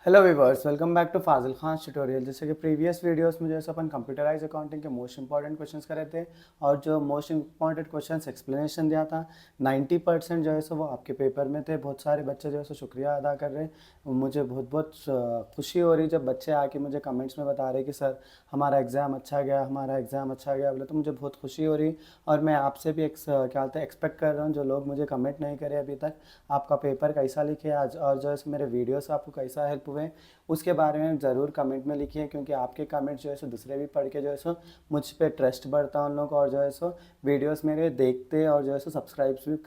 Hello viewers, welcome back to Fazil Khan tutorial. जैसे कि previous videos में जैसे अपन कंप्यूटराइज अकाउंटिंग के मोस्ट इंपॉर्टेंट क्वेश्चंस करे थे और जो मोस्ट इंपॉर्टेंट क्वेश्चंस एक्सप्लेनेशन दिया था 90% जो है सो वो आपके पेपर में थे। बहुत सारे बच्चे जो है सो शुक्रिया अदा कर रहे हैं। मुझे बहुत बहुत खुशी हो रही जब बच्चे आके मुझे कमेंट्स में बता रहे कि सर हमारा एग्ज़ाम अच्छा गया, हमारा एग्ज़ाम अच्छा गया बोले, तो मुझे बहुत खुशी हो रही। और मैं आपसे भी क्या होता है एक्सपेक्ट कर रहा हूँ, जो लोग मुझे कमेंट नहीं करे अभी तक, आपका पेपर कैसा लिखे आज और जो है मेरे वीडियोस आपको कैसा हेल्प हुए उसके बारे में ज़रूर कमेंट में लिखिए, क्योंकि आपके कमेंट जो है सो दूसरे भी पढ़ के जो है सो मुझ पे ट्रस्ट बढ़ता है उन लोगों को, और जो है सो वीडियोस मेरे देखते और जो है सो सब्सक्राइब्स भी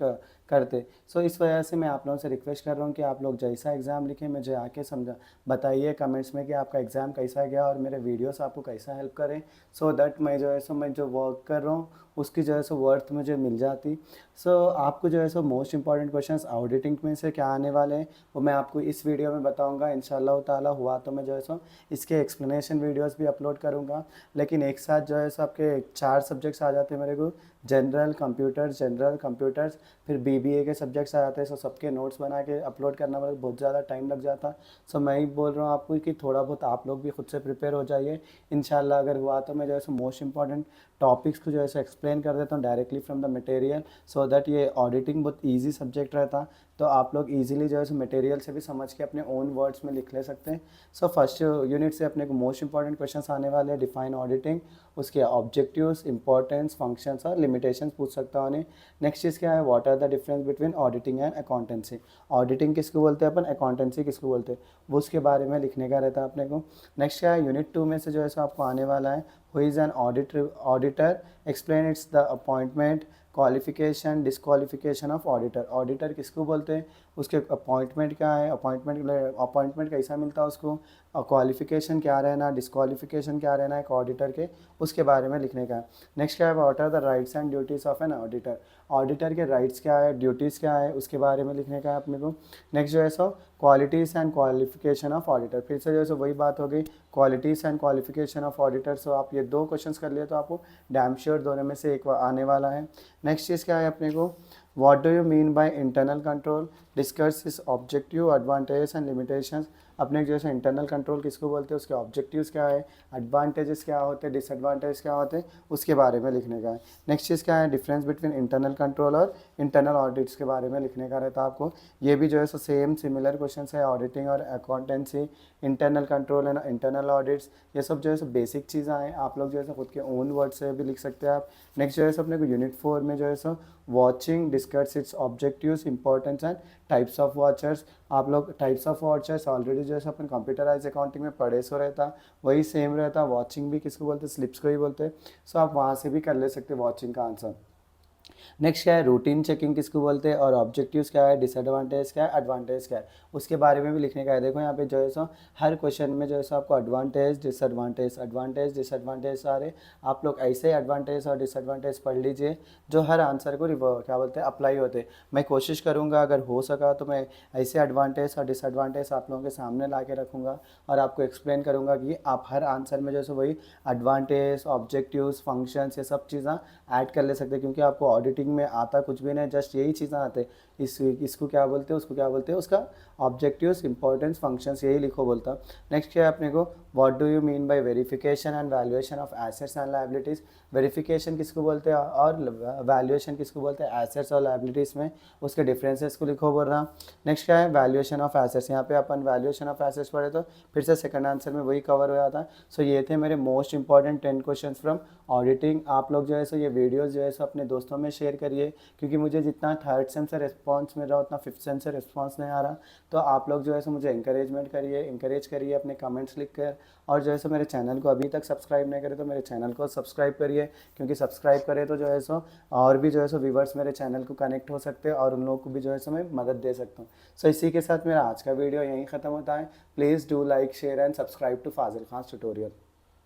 करते। सो इस वजह से मैं आप लोगों से रिक्वेस्ट कर रहा हूँ कि आप लोग जैसा एग्ज़ाम लिखें मुझे आके समझा बताइए कमेंट्स में कि आपका एग्ज़ाम कैसा गया और मेरे वीडियोस आपको कैसा हेल्प करें, सो दैट मैं जो है सो मैं जो वर्क कर रहा हूँ उसकी जो है सो वर्थ मुझे मिल जाती। सो आपको जो है so most important questions auditing में से क्या आने वाले हैं वो मैं आपको इस वीडियो में बताऊंगा। इंशाल्लाह ताला हुआ तो मैं जो है सो इसके एक्सप्लेनेशन वीडियोस भी अपलोड करूंगा। लेकिन एक साथ जो है सो आपके 4 सब्जेक्ट्स आ जाते हैं मेरे को, जनरल कंप्यूटर्स, फिर बीबीए के सब्जेक्ट्स आ जाते हैं। सो सबके नोट्स बना के अपलोड करना मेरे को बहुत ज़्यादा टाइम लग जाता। सो मैं ही बोल रहा हूँ आपको कि थोड़ा बहुत आप लोग भी खुद से प्रिपेयर हो जाइए। इंशाल्लाह अगर हुआ तो मैं जो है सो मोस्ट इंपॉर्टेंट टॉपिक्स को जो है सो एक्सप्लेन कर देता हूँ directly from the material, so that ये ऑडिटिंग बहुत ईजी सब्जेक्ट रहता, तो आप लोग इजीली जो है सो मटेरियल से भी समझ के अपने ओन वर्ड्स में लिख ले सकते हैं। सो फर्स्ट यूनिट से अपने को मोस्ट इंपॉर्टेंट क्वेश्चंस आने वाले हैं। डिफाइन ऑडिटिंग, उसके ऑब्जेक्टिव्स, इंपॉर्टेंस, फंक्शंस और लिमिटेशंस पूछ सकता हूँ उन्हें। नेक्स्ट चीज़ क्या है, what are the difference between auditing and accountancy. Auditing किसको बोलते हैं अपन, अकाउंटेंसी किसको बोलते हैं, वो उसके बारे में लिखने का रहता है अपने को। नेक्स्ट क्या है, यूनिट 2 में से जो है सो आपको आने वाला है, who is an auditor, explain it's the appointment, qualification, disqualification of auditor. Auditor किसको बोलते हैं, उसके अपॉइंटमेंट क्या है, अपॉइंटमेंट कैसा मिलता है उसको, और क्वालिफिकेशन क्या रहना, डिसक्वालिफिकेशन क्या रहना एक ऑडिटर के, उसके बारे में लिखने का है। नेक्स्ट क्या है, what are the rights and duties of an auditor. Auditor के राइट्स क्या है, ड्यूटीज़ क्या है, उसके बारे में लिखने का है अपने को। नेक्स्ट जो है सो qualities and qualification of auditor, फिर से जो है सो वही बात हो गई, qualities and qualification of auditor. So आप ये 2 क्वेश्चंस कर लिए तो आपको डैम श्योर दोनों में से एक आने वाला है। नेक्स्ट चीज़ क्या है अपने को, what do you mean by internal control, discuss इस ऑब्जेक्टिव, एडवांटेज एंड लिमिटेशंस। अपने जैसे इंटरनल कंट्रोल किसको बोलते हैं, उसके ऑब्जेक्टिव्स क्या है, एडवांटेजेस क्या होते हैं, डिसएडवांटेज क्या होते हैं, उसके बारे में लिखने का है। नेक्स्ट चीज़ क्या है, डिफरेंस बिटवीन इंटरनल कंट्रोल और इंटरनल ऑडिट्स के बारे में लिखने का रहता है आपको। ये भी जो है सो सेम सिमिलर क्वेश्चन है, ऑडिटिंग और accountancy, internal control and internal audits, ये सब जो है सो बेसिक चीज़ें हैं, आप लोग जो है सो खुद के ओन वर्ड से भी लिख सकते हैं आप। नेक्स्ट जो है सो अपने को यूनिट 4 में जो है सो watching, discuss it's objectives, importance and types of watchers. आप लोग टाइप्स ऑफ वॉचर्स ऑलरेडी जो है अपन कंप्यूटराइज अकाउंटिंग में पढ़े सो रहता, वही सेम रहता। वॉचिंग भी किसको बोलते हैं, स्लिप्स को ही बोलते हैं। सो आप वहाँ से भी कर ले सकते वॉचिंग का आंसर। नेक्स्ट क्या है, रूटीन चेकिंग किसको बोलते हैं, और ऑब्जेक्टिव्स क्या है, डिसएडवांटेज क्या है, एडवांटेज क्या है, उसके बारे में भी लिखने का है। देखो यहाँ पे जो है सो हर क्वेश्चन में जो है सो आपको एडवांटेज डिसएडवांटेज सारे आप लोग ऐसे एडवांटेज और डिसएडवांटेज पढ़ लीजिए जो हर आंसर को क्या बोलते हैं अप्लाई होते हैं। मैं कोशिश करूँगा अगर हो सका तो मैं ऐसे एडवांटेज और डिसएडवांटेज आप लोगों के सामने ला के रखूँगा और आपको एक्सप्लेन करूँगा कि आप हर आंसर में जो है वही एडवांटेज, ऑब्जेक्टिव्स, फंक्शंस, ये सब चीज़ें ऐड कर ले सकते हैं, क्योंकि आपको ऑडिटिंग में आता कुछ भी नहीं, जस्ट यही चीज़ें आते। इसको क्या बोलते हैं, उसको क्या बोलते हैं, उसका ऑब्जेक्टिव्स, इंपॉर्टेंस, फंक्शंस, यही लिखो बोलता। नेक्स्ट क्या है अपने को, what do you mean by verification and valuation of assets and liabilities. Verification किसको बोलते हैं और वैल्यूएशन किसको बोलते हैं, एसेट्स और लायबिलिटीज़ में, उसके डिफरेंसेस को लिखो बोल रहा। नेक्स्ट क्या है, वैल्यूएशन ऑफ एसेट्स। यहाँ पे अपन वैल्यूएशन ऑफ एसेट्स पढ़े तो फिर से सेकंड आंसर में वही कवर हो जाता। सो ये थे मेरे most important 10 question from auditing. आप लोग जो है सो ये वीडियोस जो है सो अपने दोस्तों में शेयर करिए, क्योंकि मुझे जितना थर्ड सेम से रिस्पॉन्स मिल रहा उतना फिफ्थ सेम से रिस्पॉन्स नहीं आ रहा। तो आप लोग जो है सो मुझे इंकरेज करिए अपने कमेंट्स लिख कर, और जो है सो मेरे चैनल को अभी तक सब्सक्राइब नहीं करे तो मेरे चैनल को सब्सक्राइब करिए, क्योंकि सब्सक्राइब करें तो जो है सो और भी जो है सो व्यूवर्स मेरे चैनल को कनेक्ट हो सकते हैं और उन लोगों को भी जो है सो मैं मदद दे सकता हूँ। सो इसी के साथ मेरा आज का वीडियो यहीं ख़त्म होता है। Please do like, share and subscribe to Fazil Khan tutorial.